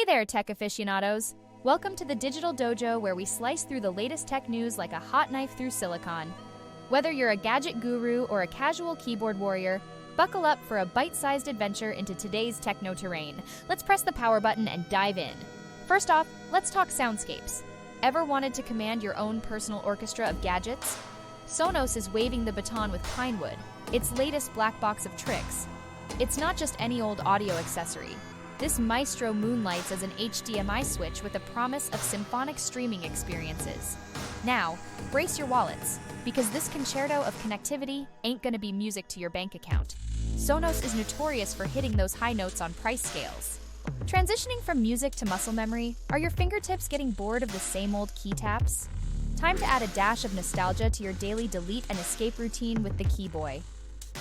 there, tech aficionados! Welcome to the Digital Dojo, where we slice through the latest tech news like a hot knife through silicon. Whether you're a gadget guru or a casual keyboard warrior, buckle up for a bite-sized adventure into today's techno terrain. Let's press the power button and dive in. First off, let's talk soundscapes. Ever wanted to command your own personal orchestra of gadgets? Sonos is waving the baton with Pinewood, its latest black box of tricks. It's not just any old audio accessory. This Maestro moonlights as an HDMI switch with a promise of symphonic streaming experiences. Now, brace your wallets, because this concerto of connectivity ain't gonna be music to your bank account. Sonos is notorious for hitting those high notes on price scales. Transitioning from music to muscle memory, are your fingertips getting bored of the same old key taps? Time to add a dash of nostalgia to your daily delete and escape routine with the Keyboy.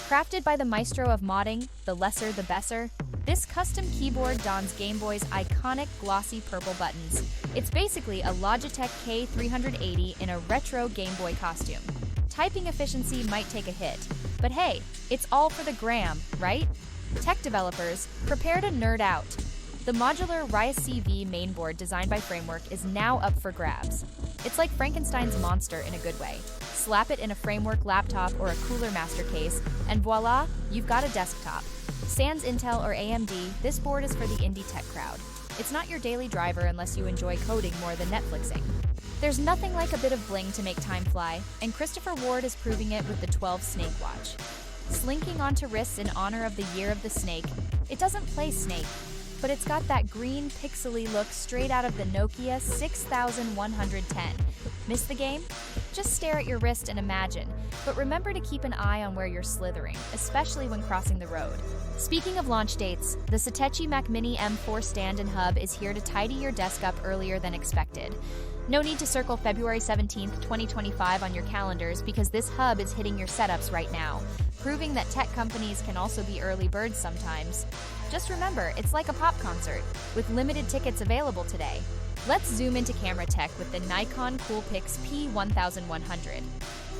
Crafted by the maestro of modding, the lesser the besser, this custom keyboard dons Game Boy's iconic glossy purple buttons. It's basically a Logitech K380 in a retro Game Boy costume. Typing efficiency might take a hit, but hey, it's all for the gram, right? Tech developers, prepare to nerd out. The modular Rise CV mainboard designed by Framework is now up for grabs. It's like Frankenstein's monster in a good way. Slap it in a Framework laptop or a Cooler Master case, and voila, you've got a desktop. Sans Intel or AMD, this board is for the indie tech crowd. It's not your daily driver unless you enjoy coding more than Netflixing. There's nothing like a bit of bling to make time fly, and Christopher Ward is proving it with the 12 Snake Watch. Slinking onto wrists in honor of the Year of the Snake, it doesn't play Snake, but it's got that green pixely look straight out of the Nokia 6110. Miss the game? Just stare at your wrist and imagine, but remember to keep an eye on where you're slithering, especially when crossing the road. Speaking of launch dates, the Satechi Mac Mini M4 stand and hub is here to tidy your desk up earlier than expected. No need to circle February 17th, 2025 on your calendars because this hub is hitting your setups right now, proving that tech companies can also be early birds sometimes. Just remember, it's like a pop concert, with limited tickets available today. Let's zoom into camera tech with the Nikon Coolpix P1100.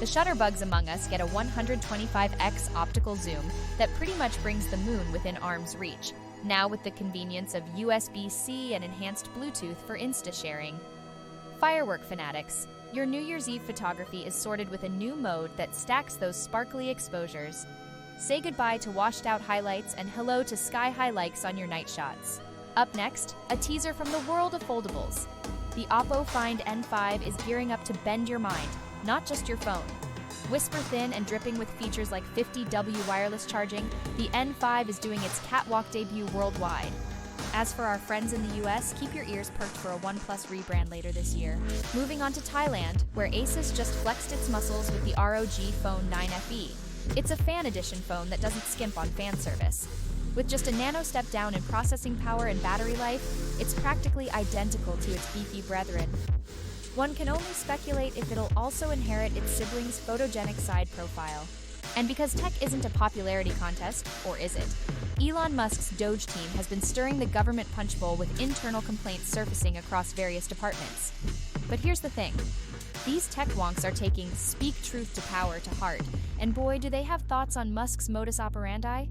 The shutterbugs among us get a 125x optical zoom that pretty much brings the moon within arm's reach, now with the convenience of USB-C and enhanced Bluetooth for Insta sharing. Firework fanatics, your New Year's Eve photography is sorted with a new mode that stacks those sparkly exposures. Say goodbye to washed-out highlights and hello to sky-high likes on your night shots. Up next, a teaser from the world of foldables. The Oppo Find N5 is gearing up to bend your mind, not just your phone. Whisper thin and dripping with features like 50W wireless charging, the N5 is doing its catwalk debut worldwide. As for our friends in the US, keep your ears perked for a OnePlus rebrand later this year. Moving on to Thailand, where Asus just flexed its muscles with the ROG Phone 9 FE. It's a fan edition phone that doesn't skimp on fan service. With just a nano step down in processing power and battery life, it's practically identical to its beefy brethren. One can only speculate if it'll also inherit its sibling's photogenic side profile. And because tech isn't a popularity contest, or is it? Elon Musk's DOGE team has been stirring the government punch bowl with internal complaints surfacing across various departments. But here's the thing. These tech wonks are taking speak truth to power to heart, and boy, do they have thoughts on Musk's modus operandi.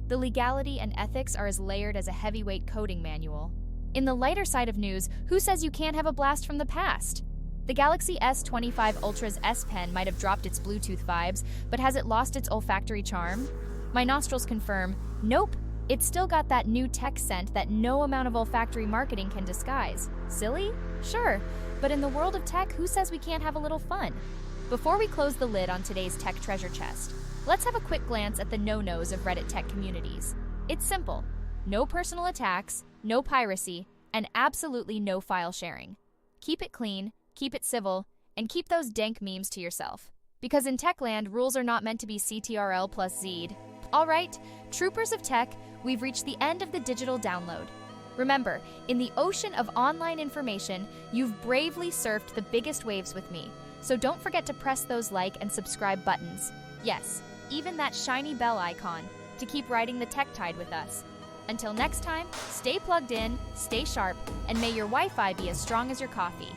The legality and ethics are as layered as a heavyweight coding manual. In the lighter side of news, who says you can't have a blast from the past? The Galaxy S25 Ultra's S Pen might have dropped its Bluetooth vibes, but has it lost its olfactory charm? My nostrils confirm, nope, it's still got that new tech scent that no amount of olfactory marketing can disguise. Silly? Sure, but in the world of tech, who says we can't have a little fun? Before we close the lid on today's tech treasure chest, let's have a quick glance at the no-nos of Reddit tech communities. It's simple. No personal attacks, no piracy, and absolutely no file sharing. Keep it clean, keep it civil, and keep those dank memes to yourself. Because in Techland, rules are not meant to be CTRL plus Z'd. All right, troopers of tech, we've reached the end of the digital download. Remember, in the ocean of online information, you've bravely surfed the biggest waves with me. So don't forget to press those like and subscribe buttons. Yes, even that shiny bell icon to keep riding the tech tide with us. Until next time, stay plugged in, stay sharp, and may your Wi-Fi be as strong as your coffee.